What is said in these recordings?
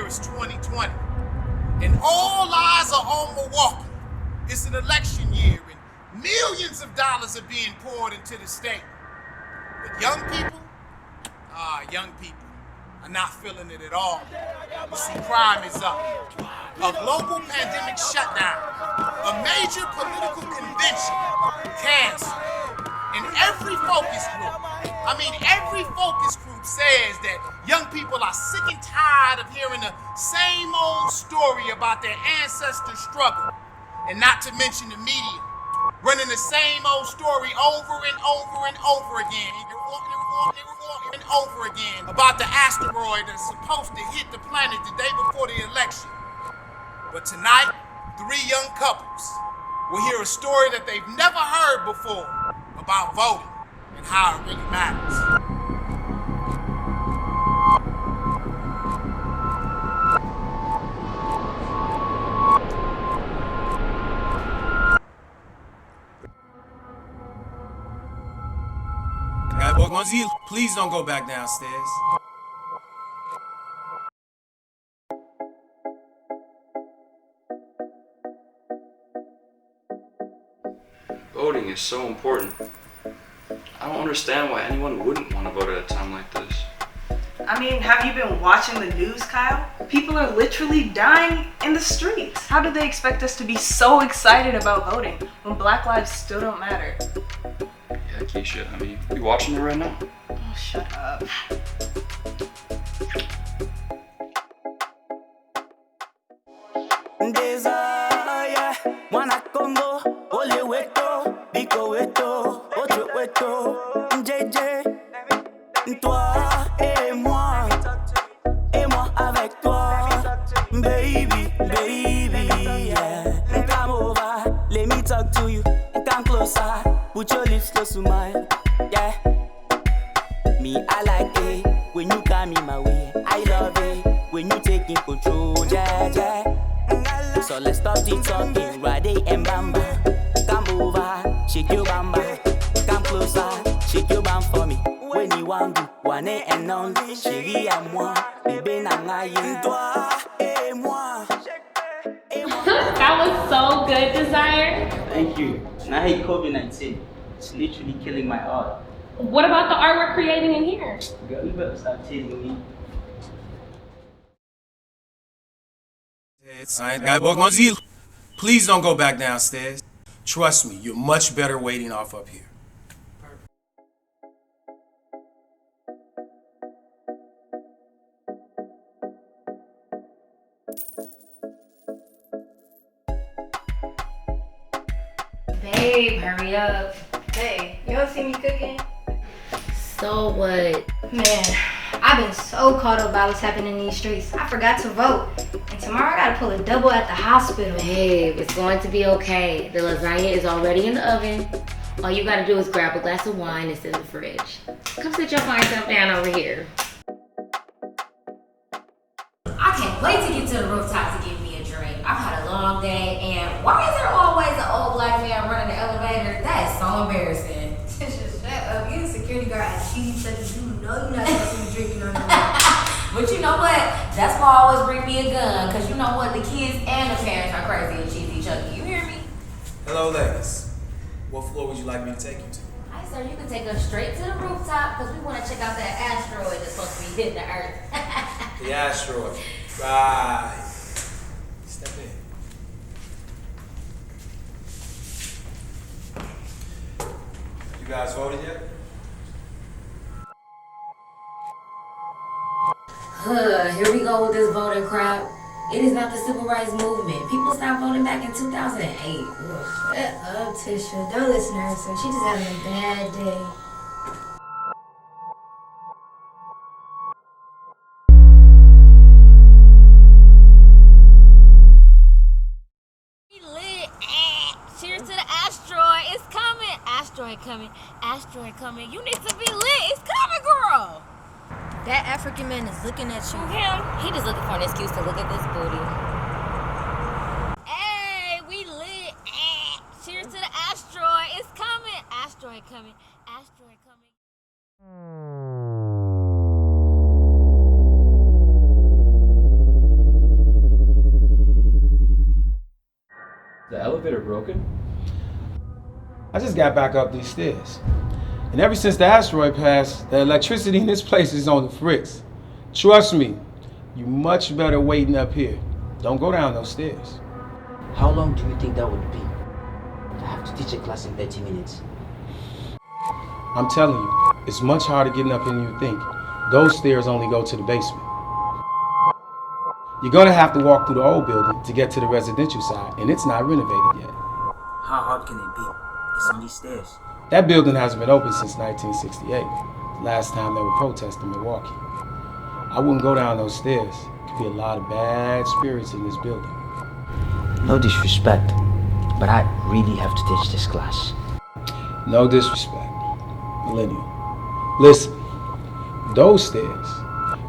is 2020, and all eyes are on Milwaukee. It's an election year, and millions of dollars are being poured into the state. But young people are not feeling it at all. You see, crime is up. A global pandemic shutdown, a major political convention canceled, and every focus group says that young people are sick and tired of hearing the same old story about their ancestors' struggle, and not to mention the media running the same old story over and over and over again and over again about the asteroid that's supposed to hit the planet the day before the election. But tonight, 3 young couples will hear a story that they've never heard before about voting and how it really matters. Gonzil, please don't go back downstairs. Voting is so important. I don't understand why anyone wouldn't want to vote at a time like this. I mean, have you been watching the news, Kyle? People are literally dying in the streets. How do they expect us to be so excited about voting when Black lives still don't matter? Yeah, Keisha, I mean, you watching it right now? Oh, shut up. Desire, Wana Congo, Ole Weto, Biko Weto, Otro Weto, JJ, toi et moi avec toi, baby, yeah. Come over, let me talk to you, come closer, put your lips close to mine, yeah. Me, I like it when you come in my way, I love it when you taking control, yeah. So let's stop the talking, Rade and Bamba. Come over, shake your bamba. Come closer, shake your bam for me. When you want to, one and only, chérie à moi, bébé nangaye, toi et moi. That was so good, Desire. Thank you. And I hate COVID-19. It's literally killing my art. What about the art we're creating in here? Girl, you better stop teasing me. Gonzil, please don't go back downstairs. Trust me, you're much better waiting off up here. Babe, hurry up. Hey, you don't see me cooking? So what? Man, I've been so caught up by what's happening in these streets. I forgot to vote. And tomorrow I gotta pull a double at the hospital. Babe, it's going to be okay. The lasagna is already in the oven. All you gotta do is grab a glass of wine that's in the fridge. Come sit your fine self down over here. I can't wait to get to the rooftop to get me a drink. I've had a long day, and why is there always an old black man running the elevator? That is so embarrassing. Just shut up. You the security guard at cheesy such you know you're not supposed to be drinking on the road. But you know what? That's why I always bring me a gun, because you know what? The kids and the parents are crazy and cheesy Chucky. You hear me? Hello, ladies. What floor would you like me to take you to? Hi, sir. You can take us straight to the rooftop, because we want to check out that asteroid that's supposed to be hitting the Earth. The asteroid. Right. Step in. You guys voted yet? Here we go with this voting crap. It is not the civil rights movement. People stopped voting back in 2008. Shut up, Tisha. Don't listen to her, so she just having a bad day. Cheers to the asteroid. It's coming. Asteroid coming. Asteroid coming. You need to be lit. It's coming, girl. That African man is looking at you. Him? He just looking for an excuse to look at this booty. Hey, we lit. Cheers to the asteroid. It's coming. Asteroid coming. Asteroid coming. I just got back up these stairs. And ever since the asteroid passed, the electricity in this place is on the fritz. Trust me, you much better waiting up here. Don't go down those stairs. How long do you think that would be? I have to teach a class in 30 minutes. I'm telling you, it's much harder getting up than you think. Those stairs only go to the basement. You're gonna have to walk through the old building to get to the residential side, and it's not renovated yet. How hard can it be? It's only stairs. That building hasn't been open since 1968, the last time they were protesting in Milwaukee. I wouldn't go down those stairs. Could be a lot of bad spirits in this building. No disrespect, but I really have to teach this class. No disrespect, Millennial. Listen, those stairs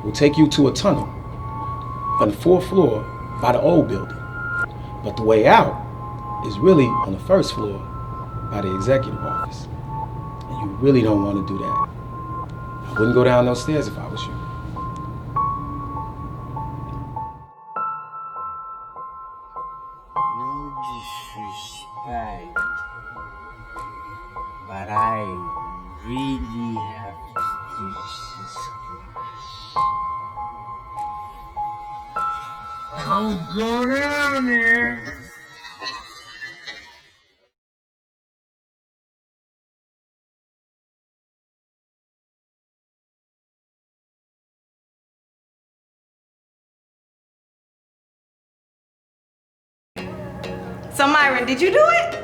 will take you to a tunnel on the 4th floor by the old building. But the way out is really on the 1st floor by the executive office. And you really don't want to do that. I wouldn't go down those stairs if I was you. No disrespect, but I really have to teach this class. I'll go down there. So Myron, did you do it?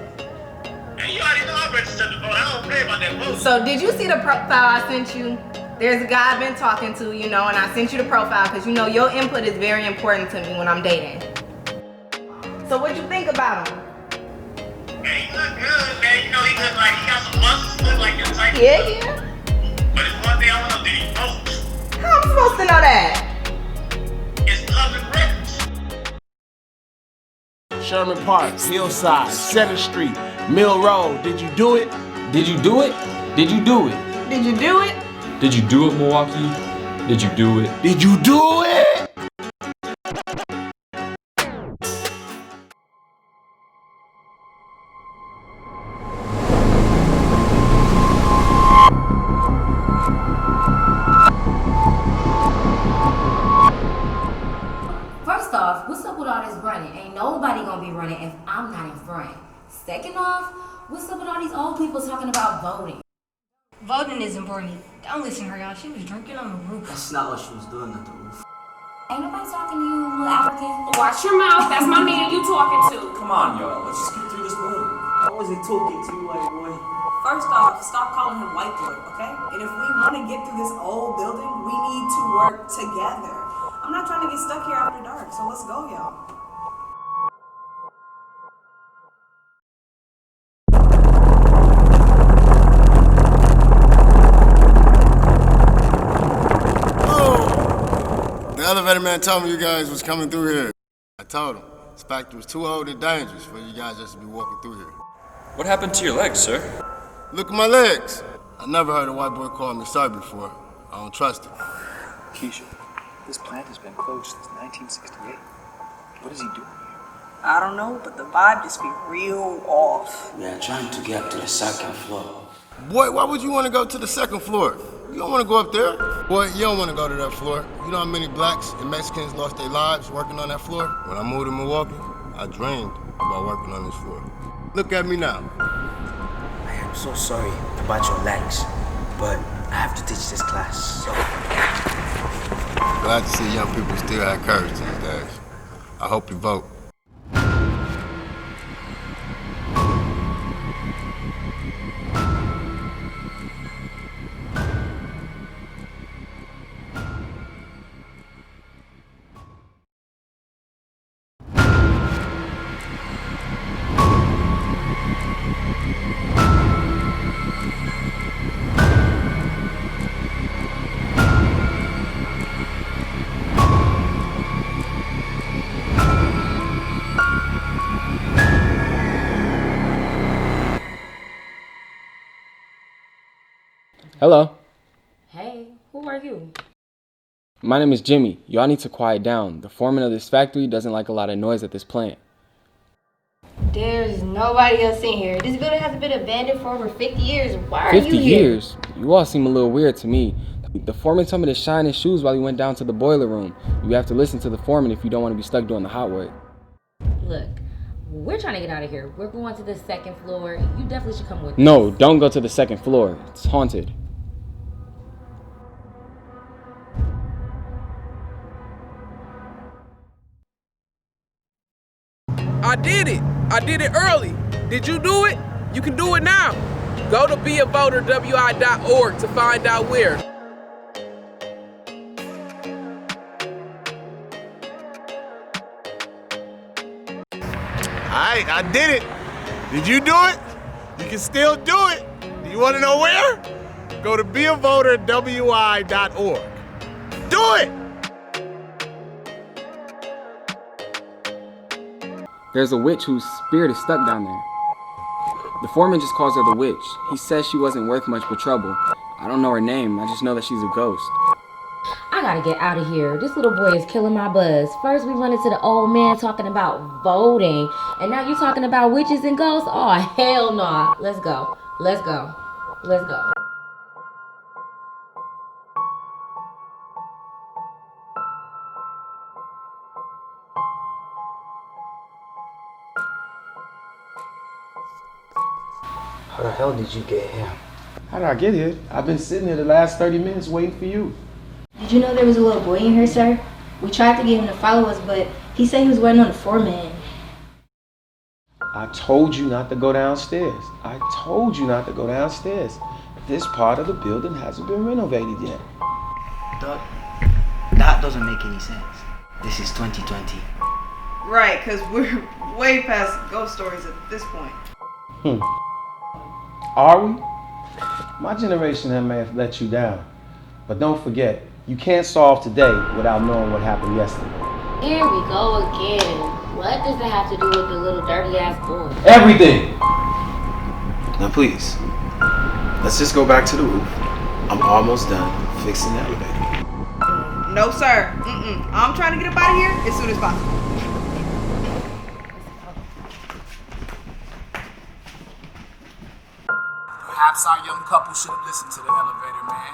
Hey, you already know I registered to vote. I don't play about that vote. So did you see the profile I sent you? There's a guy I've been talking to, and I sent you the profile because your input is very important to me when I'm dating. So what'd you think about him? Hey, he look good, man. He look like he got some muscles, look like your type. Yeah. But it's one thing I want to know, did he vote? How am I supposed to know that? It's public records. Sherman Park, Hillside, 7th Street, Mill Road. Did you do it? Did you do it? Did you do it? Did you do it? Did you do it, Milwaukee? Did you do it? Did you do it? First off, what's up with all this running? Ain't nobody gonna be running if I'm not in front. Second off, what's up with all these old people talking about voting? Voting is important. Don't listen to her, y'all. She was drinking on the roof. That's not what she was doing at the roof. Ain't nobody talking to you, little African. Watch your mouth. That's my man you talking to. Come on, y'all. Let's just get through this voting. I wasn't talking to you, white boy. First off, stop calling him white boy, okay? And if we want to get through this old building, we need to work together. I'm not trying to get stuck here after dark, so let's go, y'all. The elevator man told me you guys was coming through here. I told him this factory was too old and dangerous for you guys just to be walking through here. What happened to your legs, sir? Look at my legs. I never heard a white boy call me sir before. I don't trust it. Keisha, this plant has been closed since 1968. What is he doing here? I don't know, but the vibe just be real off. We are trying to get to the 2nd floor. Boy, why would you want to go to the 2nd floor? You don't want to go up there. Boy, you don't want to go to that floor. You know how many blacks and Mexicans lost their lives working on that floor? When I moved to Milwaukee, I dreamed about working on this floor. Look at me now. I am so sorry about your legs, but I have to teach this class, so... Glad to see young people still have courage these days. I hope you vote. Hello. Hey, who are you? My name is Jimmy. Y'all need to quiet down. The foreman of this factory doesn't like a lot of noise at this plant. There's nobody else in here. This building hasn't been abandoned for over 50 years. Why are 50 you here? years? You all seem a little weird to me. The foreman told me to shine his shoes while he went down to the boiler room. You have to listen to the foreman if you don't want to be stuck doing the hot work. Look, we're trying to get out of here. We're going to the second floor. You definitely should come with us. No, don't go to the second floor. It's haunted. I did it. I did it early. Did you do it? You can do it now. Go to beavoterwi.org to find out where. Alright, I did it. Did you do it? You can still do it. Do you want to know where? Go to beavoterwi.org. Do it! There's a witch whose spirit is stuck down there. The foreman just calls her the witch. He says she wasn't worth much but trouble. I don't know her name. I just know that she's a ghost. I gotta get out of here. This little boy is killing my buzz. First we run into the old man talking about voting, and now you talking about witches and ghosts? Oh, hell no. Let's go. Let's go. Let's go. How the hell did you get here? How did I get here? I've been sitting here the last 30 minutes waiting for you. Did you know there was a little boy in here, sir? We tried to get him to follow us, but he said he was waiting on the foreman. I told you not to go downstairs. I told you not to go downstairs. This part of the building hasn't been renovated yet. That doesn't make any sense. This is 2020. Right, because we're way past ghost stories at this point. Are we? My generation may have let you down. But don't forget, you can't solve today without knowing what happened yesterday. Here we go again. What does that have to do with the little dirty ass boy? Everything! Now please, let's just go back to the roof. I'm almost done fixing the elevator. No, sir. I'm trying to get up out of here as soon as possible. Perhaps our young couple should have listened to the elevator man.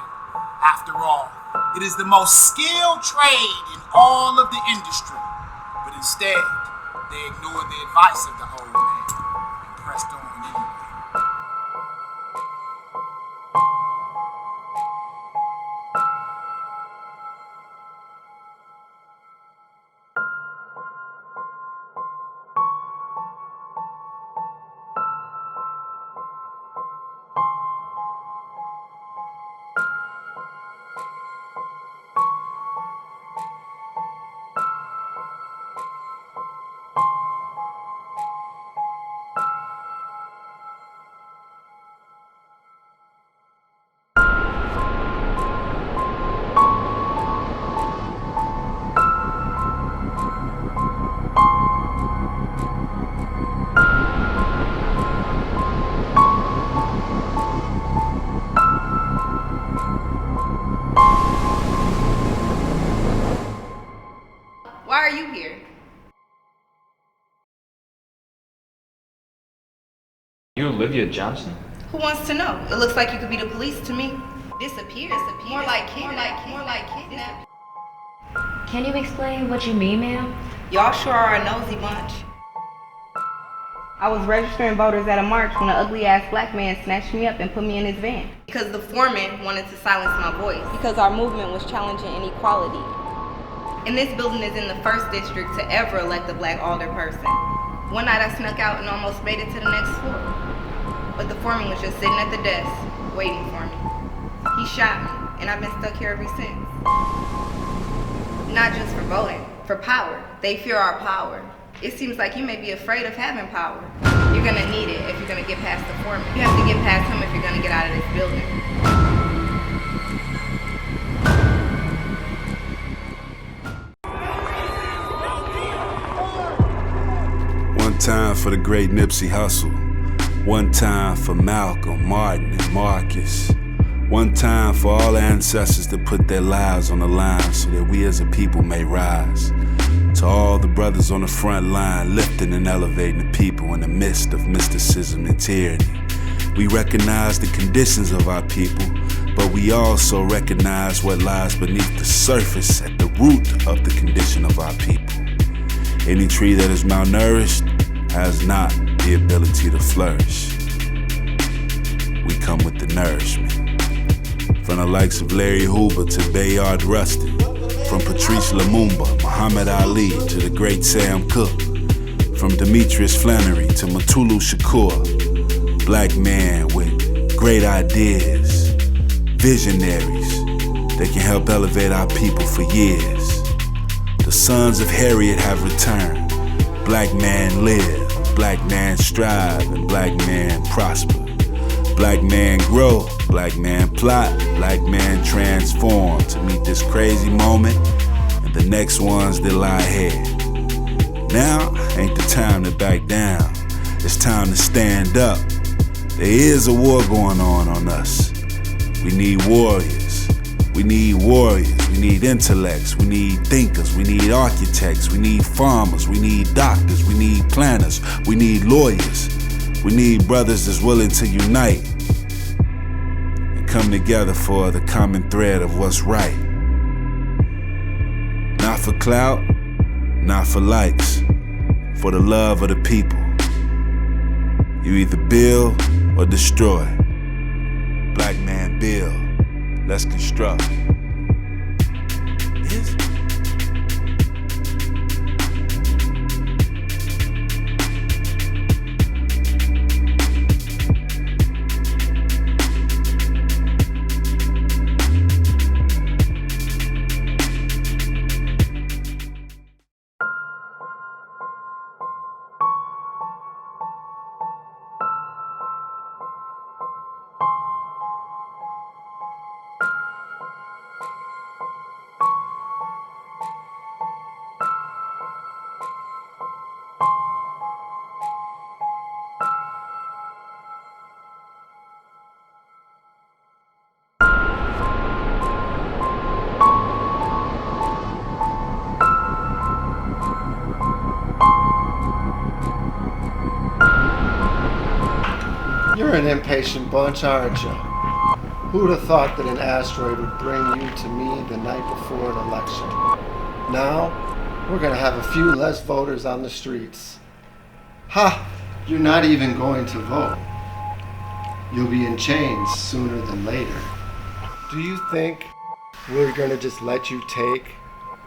After all, it is the most skilled trade in all of the industry. But instead, they ignored the advice of the old man and pressed on anyway. Why are you here? You Olivia Johnson? Who wants to know? It looks like you could be the police to me. Disappear. More like kidnap. Can you explain what you mean, ma'am? Y'all sure are a nosy bunch. I was registering voters at a march when an ugly ass black man snatched me up and put me in his van. Because the foreman wanted to silence my voice. Because our movement was challenging inequality. And this building is in the first district to ever elect a black alderperson. One night I snuck out and almost made it to the next floor. But the foreman was just sitting at the desk, waiting for me. He shot me, and I've been stuck here ever since. Not just for voting, for power. They fear our power. It seems like you may be afraid of having power. You're gonna need it if you're gonna get past the foreman. You have to get past him if you're gonna get out of this building. One time for the great Nipsey Hussle. One time for Malcolm, Martin, and Marcus. One time for all ancestors that put their lives on the line so that we as a people may rise. To all the brothers on the front line, lifting and elevating the people in the midst of mysticism and tyranny. We recognize the conditions of our people, but we also recognize what lies beneath the surface at the root of the condition of our people. Any tree that is malnourished has not the ability to flourish. We come with the nourishment. From the likes of Larry Hoover to Bayard Rustin, from Patrice Lumumba, Muhammad Ali to the great Sam Cooke, from Demetrius Flannery to Mutulu Shakur, black man with great ideas, visionaries that can help elevate our people for years. The sons of Harriet have returned. Black man live, black man strive, and black man prosper. Black man grow, black man plot, black man transform to meet this crazy moment and the next ones that lie ahead. Now ain't the time to back down. It's time to stand up. There is a war going on us. We need warriors. We need warriors. We need intellects. We need thinkers. We need architects. We need farmers. We need doctors. We need planners. We need lawyers. We need brothers that's willing to unite and come together for the common thread of what's right. Not for clout, not for likes, for the love of the people. You either build or destroy. Black man build, let's construct. Yes. You're an impatient bunch, aren't you? Who'd have thought that an asteroid would bring you to me the night before an election? Now, we're gonna have a few less voters on the streets. Ha! You're not even going to vote. You'll be in chains sooner than later. Do you think we're gonna just let you take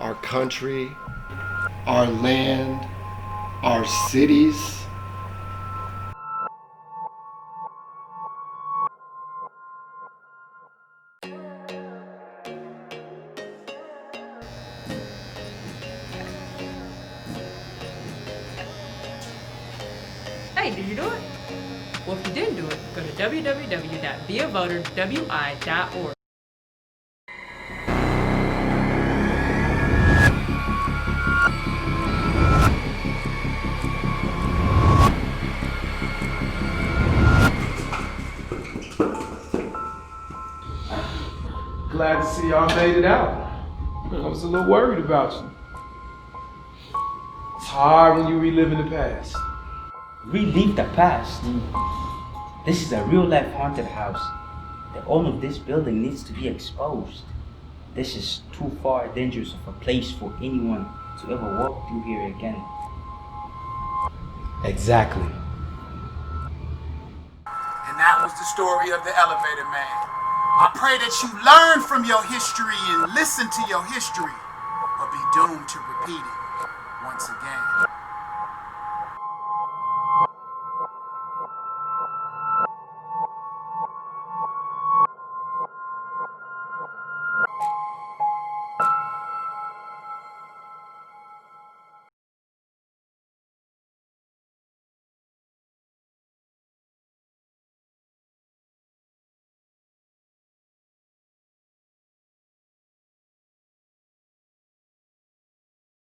our country, our land, our cities? Hey, did you do it? Well, if you didn't do it, go to www.beavoterwi.org. Glad to see y'all made it out. I was a little worried about you. It's hard when you reliving the past. Relive the past? This is a real-life haunted house. The owner of this building needs to be exposed. This is too far dangerous of a place for anyone to ever walk through here again. Exactly. And that was the story of the elevator man. I pray that you learn from your history and listen to your history, or be doomed to repeat it once again.